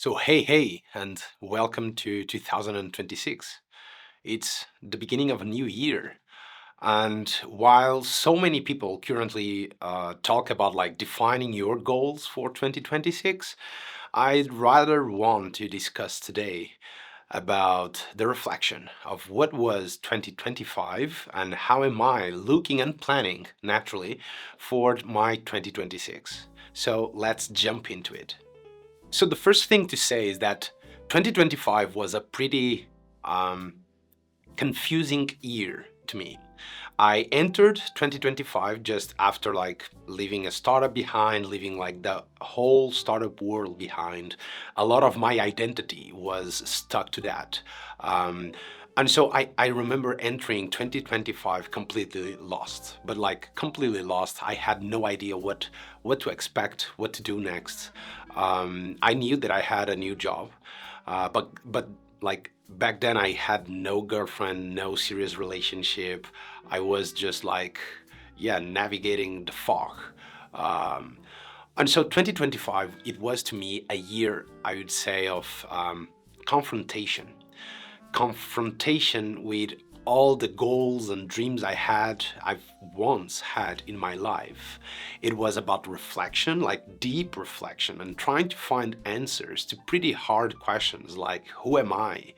So, hey, and welcome to 2026. It's the beginning of a new year. And while so many people currently talk about like defining your goals for 2026, I'd rather want to discuss today about the reflection of what was 2025 and how am I looking and planning naturally for my 2026. So let's jump into it. So the first thing to say is that 2025 was a pretty um, confusing year to me. I entered 2025 just after like leaving a startup behind, leaving like the whole startup world behind. A lot of my identity was stuck to that. Um, and so I remember entering 2025 completely lost, but like completely lost. I had no idea what to expect, what to do next. I knew that I had a new job, but like back then I had no girlfriend, no serious relationship. I was just like, yeah, navigating the fog. Um, and so 2025, it was to me a year, I would say, of confrontation. Confrontation with all the goals and dreams I've once had in my life. It was about reflection, like deep reflection, and trying to find answers to pretty hard questions like who am I?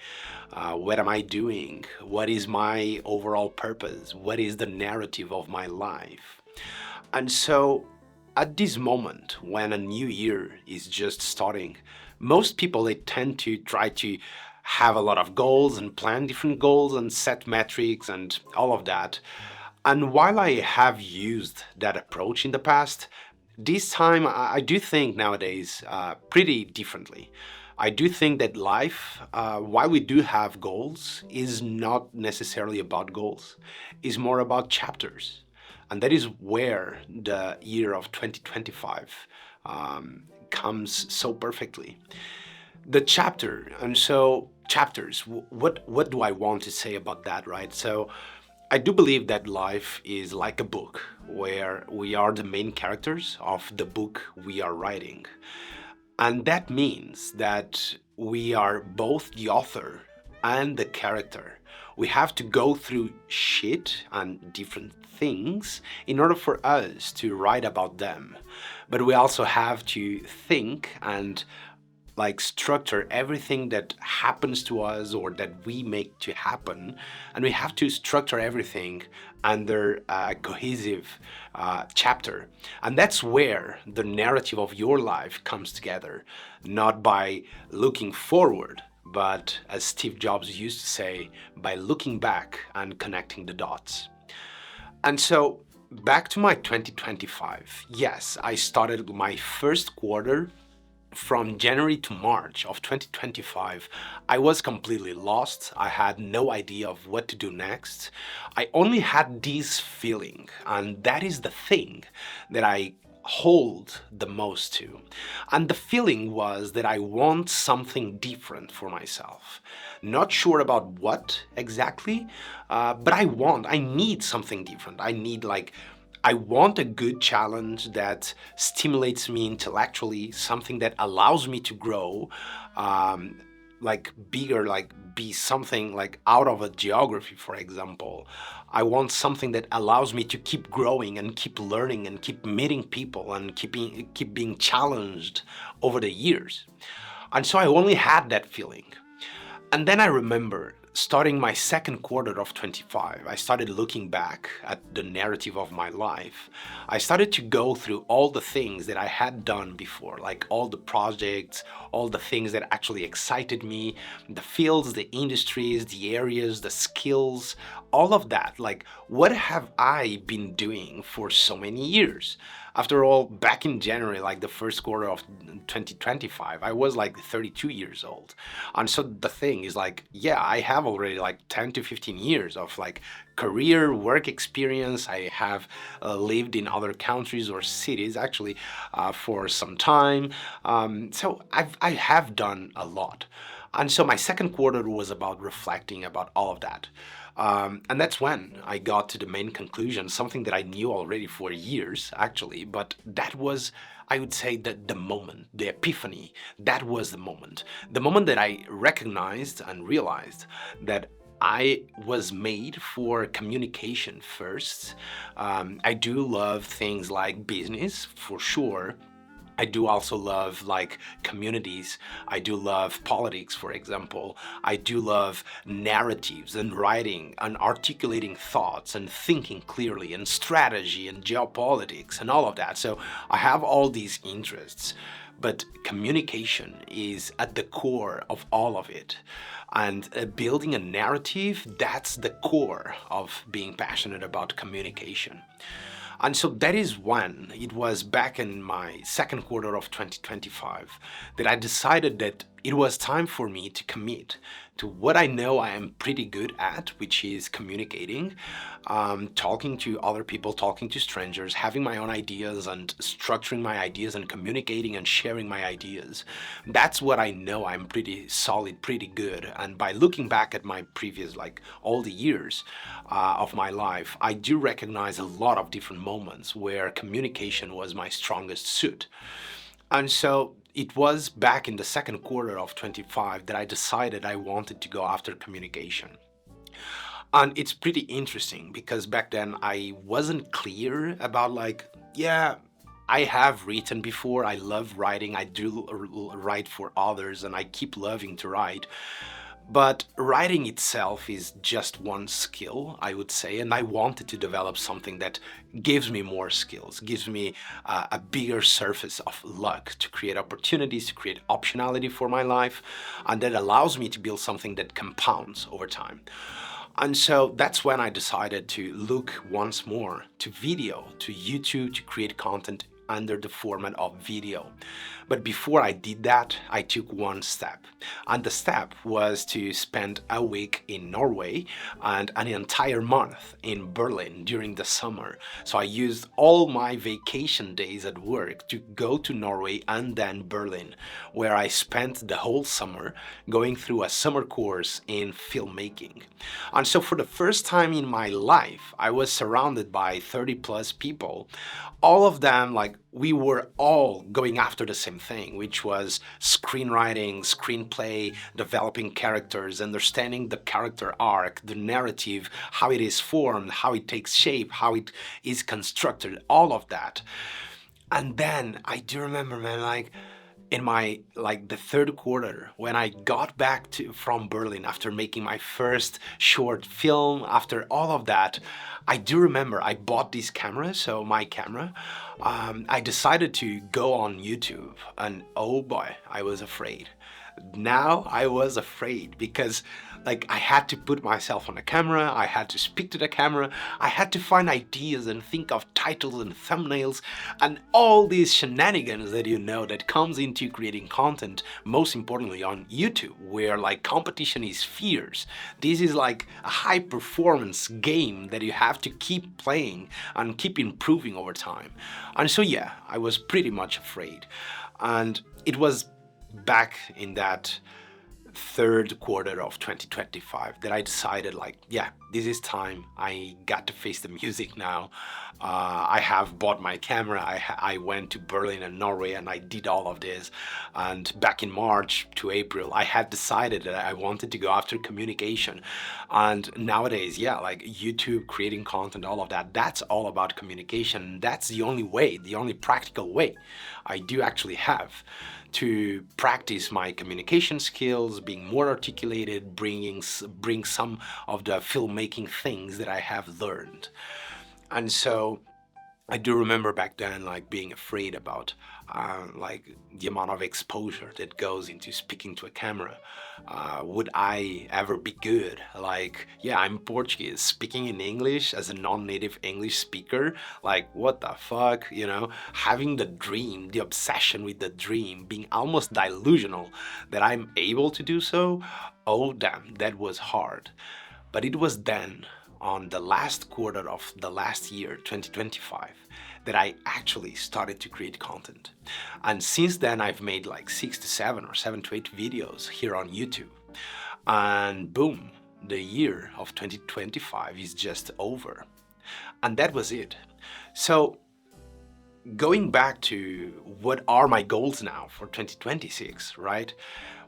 What am I doing? What is my overall purpose? What is the narrative of my life? And so, at this moment, when a new year is just starting, most people they tend to try to have a lot of goals and plan different goals and set metrics and all of that. And while I have used that approach in the past, this time I do think nowadays pretty differently. I do think that life, while we do have goals, is not necessarily about goals, is more about chapters. And that is where the year of 2025 comes so perfectly. The chapter, and so chapters, what do I want to say about that, right? So I do believe that life is like a book where we are the main characters of the book we are writing. And that means that we are both the author and the character. We have to go through shit and different things in order for us to write about them. But we also have to think and like structure everything that happens to us or that we make to happen, and we have to structure everything under a cohesive chapter. And that's where the narrative of your life comes together, not by looking forward, but as Steve Jobs used to say, by looking back and connecting the dots. And so back to my 2025, yes, I started my first quarter from January to March of 2025, I was completely lost. I had no idea of what to do next. I only had this feeling, and that is the thing that I hold the most to. And the feeling was that I want something different for myself. Not sure about what exactly, but I need something different. I want a good challenge that stimulates me intellectually, something that allows me to grow, like bigger, like be something like out of a geography, for example. I want something that allows me to keep growing and keep learning and keep meeting people and keep being challenged over the years. And so I only had that feeling. And then I remember starting my second quarter of 25, I started looking back at the narrative of my life. I started to go through all the things that I had done before, like all the projects, all the things that actually excited me, the fields, the industries, the areas, the skills, all of that. Like, what have I been doing for so many years? After all, back in January, like the first quarter of 2025, I was like 32 years old. And so the thing is like, yeah, I have already like 10 to 15 years of like career work experience. I have lived in other countries or cities actually for some time. So I have done a lot. And so my second quarter was about reflecting about all of that. And that's when I got to the main conclusion, something that I knew already for years, actually, but that was, I would say, that the moment, the epiphany, that was the moment. The moment that I recognized and realized that I was made for communication first. I do love things like business, for sure. I do also love like communities. I do love politics, for example. I do love narratives and writing and articulating thoughts and thinking clearly and strategy and geopolitics and all of that. So I have all these interests, but communication is at the core of all of it. And building a narrative, that's the core of being passionate about communication. And so that is when it was back in my second quarter of 2025 that I decided that it was time for me to commit to what I know I am pretty good at, which is communicating, talking to other people, talking to strangers, having my own ideas and structuring my ideas and communicating and sharing my ideas. That's what I know I'm pretty solid, pretty good. And by looking back at my previous, like all the years of my life, I do recognize a lot of different moments where communication was my strongest suit. And so it was back in the second quarter of 25 that I decided I wanted to go after communication. And it's pretty interesting because back then I wasn't clear about like, yeah, I have written before. I love writing. I do write for others and I keep loving to write. But writing itself is just one skill, I would say, and I wanted to develop something that gives me more skills, gives me a bigger surface of luck to create opportunities, to create optionality for my life, and that allows me to build something that compounds over time. And so that's when I decided to look once more to video, to YouTube, to create content under the format of video. But before I did that, I took one step. And the step was to spend a week in Norway and an entire month in Berlin during the summer. So I used all my vacation days at work to go to Norway and then Berlin, where I spent the whole summer going through a summer course in filmmaking. And so for the first time in my life, I was surrounded by 30 plus people, all of them like we were all going after the same thing, which was screenwriting, screenplay, developing characters, understanding the character arc, the narrative, how it is formed, how it takes shape, how it is constructed, all of that. And then I do remember, man, like in my like the third quarter when I got back to from Berlin after making my first short film, after all of that, I do remember I bought this camera, so my camera. I decided to go on YouTube, and oh boy, I was afraid. Now I was afraid because like I had to put myself on a camera, I had to speak to the camera, I had to find ideas and think of titles and thumbnails and all these shenanigans that you know that comes into creating content, most importantly on YouTube, where like competition is fierce. This is like a high performance game that you have to keep playing and keep improving over time. And so yeah, I was pretty much afraid. And it was back in that third quarter of 2025 that I decided like, yeah, this is time. I got to face the music now. I have bought my camera. I went to Berlin and Norway and I did all of this. And back in March to April, I had decided that I wanted to go after communication. And nowadays, yeah, like YouTube, creating content, all of that, that's all about communication. That's the only way, the only practical way I do actually have to practice my communication skills, being more articulated, bring some of the filmmaking things that I have learned. And so I do remember back then like being afraid about like the amount of exposure that goes into speaking to a camera. Would I ever be good? Like, yeah, I'm Portuguese, speaking in English as a non-native English speaker, like what the fuck, you know? Having the dream, the obsession with the dream, being almost delusional that I'm able to do so, oh damn, that was hard. But it was then, on the last quarter of the last year, 2025, that I actually started to create content. And since then, I've made like 6 to 7 or 7 to 8 videos here on YouTube. And boom, the year of 2025 is just over. And that was it. So going back to what are my goals now for 2026, right?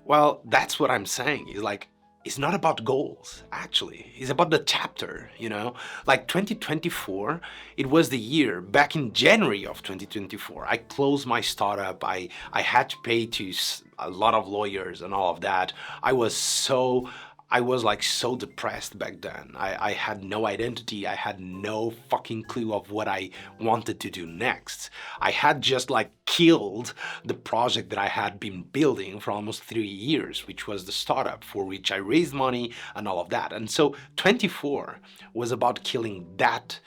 Well, that's what I'm saying. Is like, it's not about goals, actually. It's about the chapter, you know? Like 2024, it was the year, back in January of 2024, I closed my startup. I had to pay to a lot of lawyers and all of that. I was like so depressed back then. I had no identity. I had no fucking clue of what I wanted to do next. I had just like killed the project that I had been building for almost 3 years, which was the startup for which I raised money and all of that. And so 24 was about killing that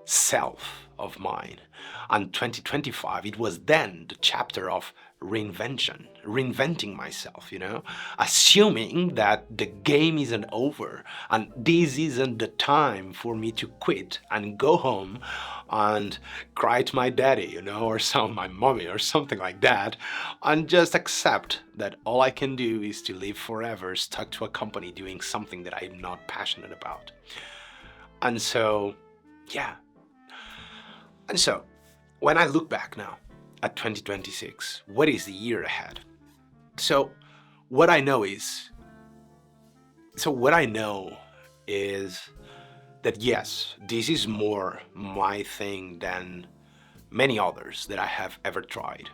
self of mine. And 2025, it was then the chapter of reinventing myself, you know, assuming that the game isn't over and this isn't the time for me to quit and go home and cry to my daddy, you know, or my mommy or something like that, and just accept that all I can do is to live forever stuck to a company doing something that I'm not passionate about. And so, yeah. And so, when I look back now at 2026, what is the year ahead? So what I know is that yes, this is more my thing than many others that I have ever tried.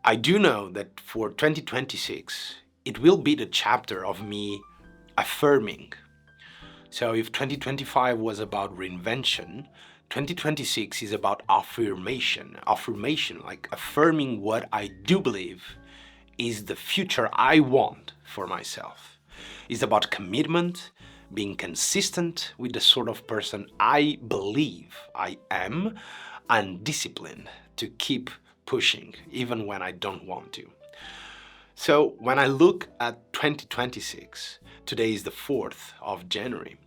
I do know that for 2026, it will be the chapter of me affirming. So if 2025 was about reinvention, 2026 is about affirmation, like affirming what I do believe is the future I want for myself. It's about commitment, being consistent with the sort of person I believe I am, and discipline to keep pushing even when I don't want to. So when I look at 2026, today is the 4th of January,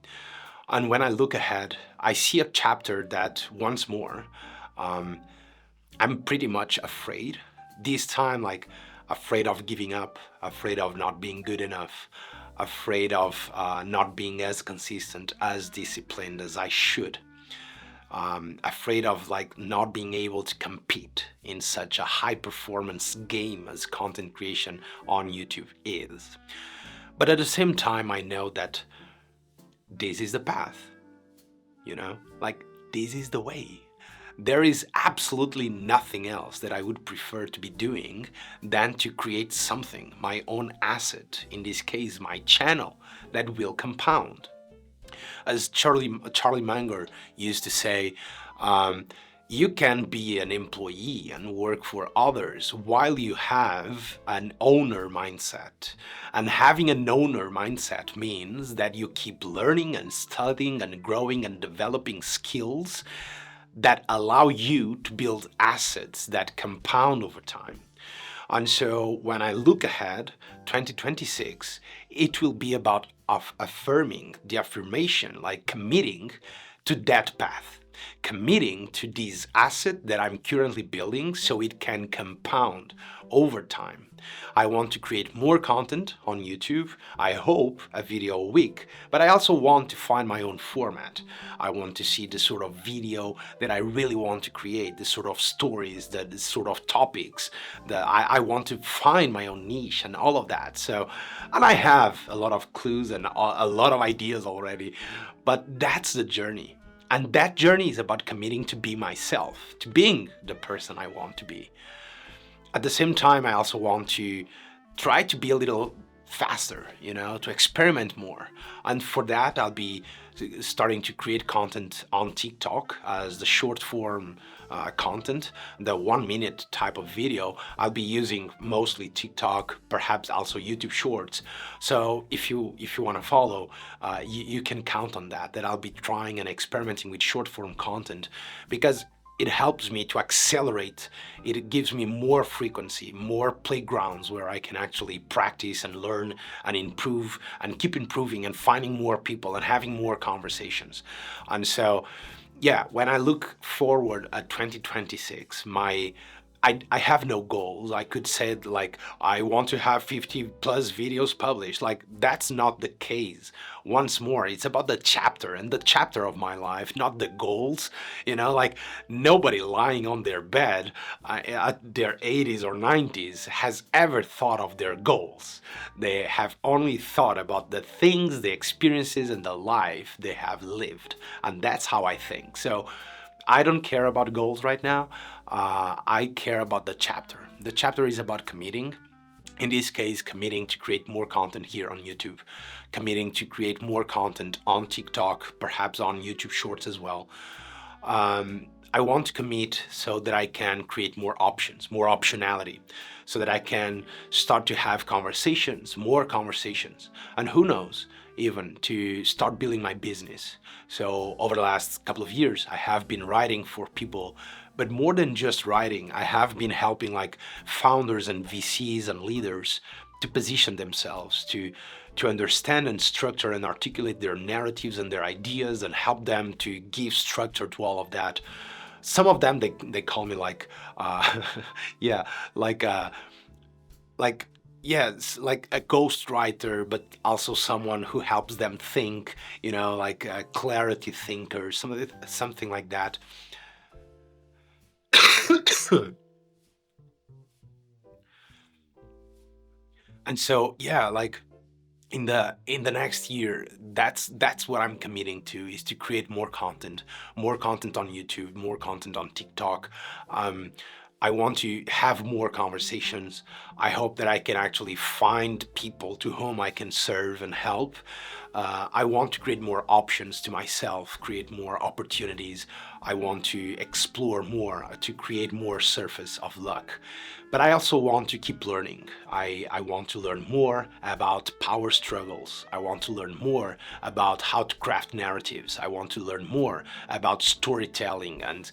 and when I look ahead, I see a chapter that, once more, I'm pretty much afraid. This time, like, afraid of giving up, afraid of not being good enough, afraid of not being as consistent, as disciplined as I should. Afraid of like not being able to compete in such a high performance game as content creation on YouTube is. But at the same time, I know that this is the path, you know, like this is the way. There is absolutely nothing else that I would prefer to be doing than to create something, my own asset, in this case, my channel, that will compound. As Charlie Munger used to say, you can be an employee and work for others while you have an owner mindset. And having an owner mindset means that you keep learning and studying and growing and developing skills that allow you to build assets that compound over time. And so when I look ahead, 2026, it will be about affirming the affirmation, like committing to that path, committing to this asset that I'm currently building so it can compound over time. I want to create more content on YouTube, I hope a video a week, but I also want to find my own format. I want to see the sort of video that I really want to create, the sort of stories, the sort of topics that I want to find my own niche and all of that. So, and I have a lot of clues and a lot of ideas already, but that's the journey. And that journey is about committing to be myself, to being the person I want to be. At the same time, I also want to try to be a little faster, you know, to experiment more. And for that, I'll be starting to create content on TikTok as the short form content, the 1 minute type of video. I'll be using mostly TikTok, perhaps also YouTube Shorts. So if you want to follow, you can count on that I'll be trying and experimenting with short form content, because it helps me to accelerate. It gives me more frequency, more playgrounds where I can actually practice and learn and improve and keep improving and finding more people and having more conversations. And so yeah, when I look forward at 2026, I have no goals. I could say like I want to have 50 plus videos published. Like that's not the case. Once more, it's about the chapter and the chapter of my life, not the goals. Like nobody lying on their bed at their 80s or 90s has ever thought of their goals. They have only thought about the things, the experiences, and the life they have lived. And that's how I think. So I don't care about goals right now. I care about the chapter. The chapter is about committing. In this case, committing to create more content here on YouTube, committing to create more content on TikTok, perhaps on YouTube Shorts as well. I want to commit so that I can create more options, more optionality, so that I can start to have conversations, more conversations, and who knows, even to start building my business. So over the last couple of years, I have been writing for people, but more than just writing, I have been helping like founders and VCs and leaders to position themselves, to understand and structure and articulate their narratives and their ideas and help them to give structure to all of that. Some of them they call me like yeah, like like yes, like a ghostwriter, but also someone who helps them think, like a clarity thinker, something like that. And so yeah, like in the next year, that's what I'm committing to, is to create more content on YouTube, more content on TikTok. um, I want to have more conversations. I hope that I can actually find people to whom I can serve and help. I want to create more options to myself, create more opportunities. I want to explore more, to create more surface of luck. But I also want to keep learning. I want to learn more about power struggles. I want to learn more about how to craft narratives. I want to learn more about storytelling and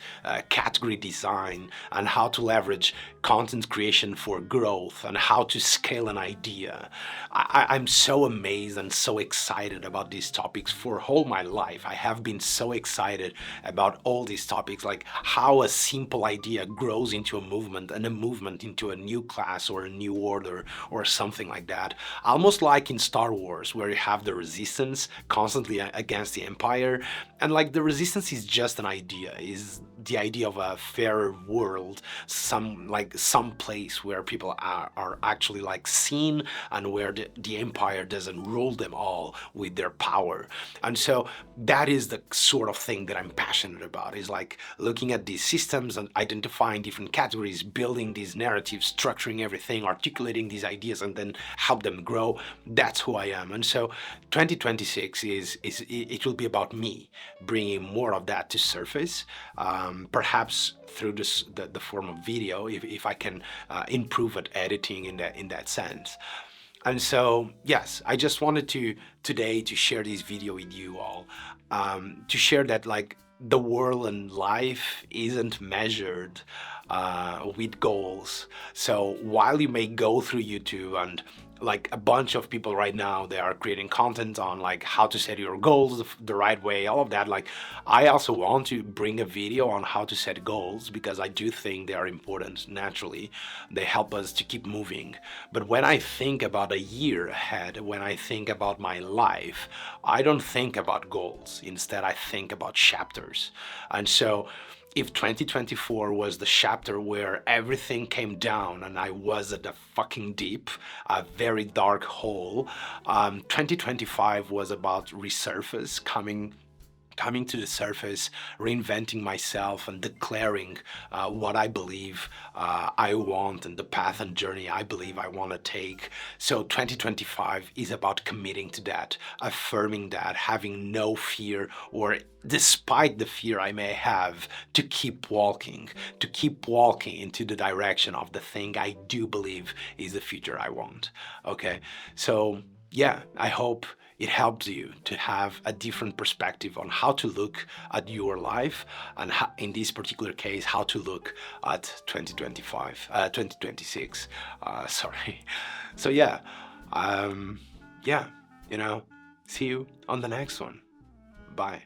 category design, and how to leverage content creation for growth, and how to scale an idea. I'm so amazed and so excited about these topics for all my life. I have been so excited about all these topics, like how a simple idea grows into a movement, and a movement into a new class or a new order or something like that. Almost like in Star Wars, where you have the resistance constantly against the Empire, and like the resistance is just an idea, is the idea of a fairer world, some place where people are actually like seen, and where the Empire doesn't rule them all with their power. And so that is the sort of thing that I'm passionate about, is like looking at these systems and identifying different categories, building these narratives, structuring everything, articulating these ideas, and then help them grow. That's who I am. And so 2026 it will be about me bringing more of that to surface, perhaps through the form of video, if I can improve at editing in that sense. And so, yes, I just wanted to today to share this video with you all, to share that like the world and life isn't measured with goals. So while you may go through YouTube, and like a bunch of people right now, they are creating content on like how to set your goals the right way, all of that. Like I also want to bring a video on how to set goals, because I do think they are important. Naturally, they help us to keep moving. But when I think about a year ahead, when I think about my life, I don't think about goals. Instead, I think about chapters. And so if 2024 was the chapter where everything came down and I was at the fucking deep, a very dark hole, 2025 was about resurface, coming to the surface, reinventing myself, and declaring what I believe I want, and the path and journey I believe I want to take. So 2025 is about committing to that, affirming that, having no fear, or despite the fear I may have, to keep walking into the direction of the thing I do believe is the future I want. Okay, so yeah, I hope it helps you to have a different perspective on how to look at your life, and how, in this particular case, how to look at 2026. Sorry. So yeah, yeah, see you on the next one. Bye.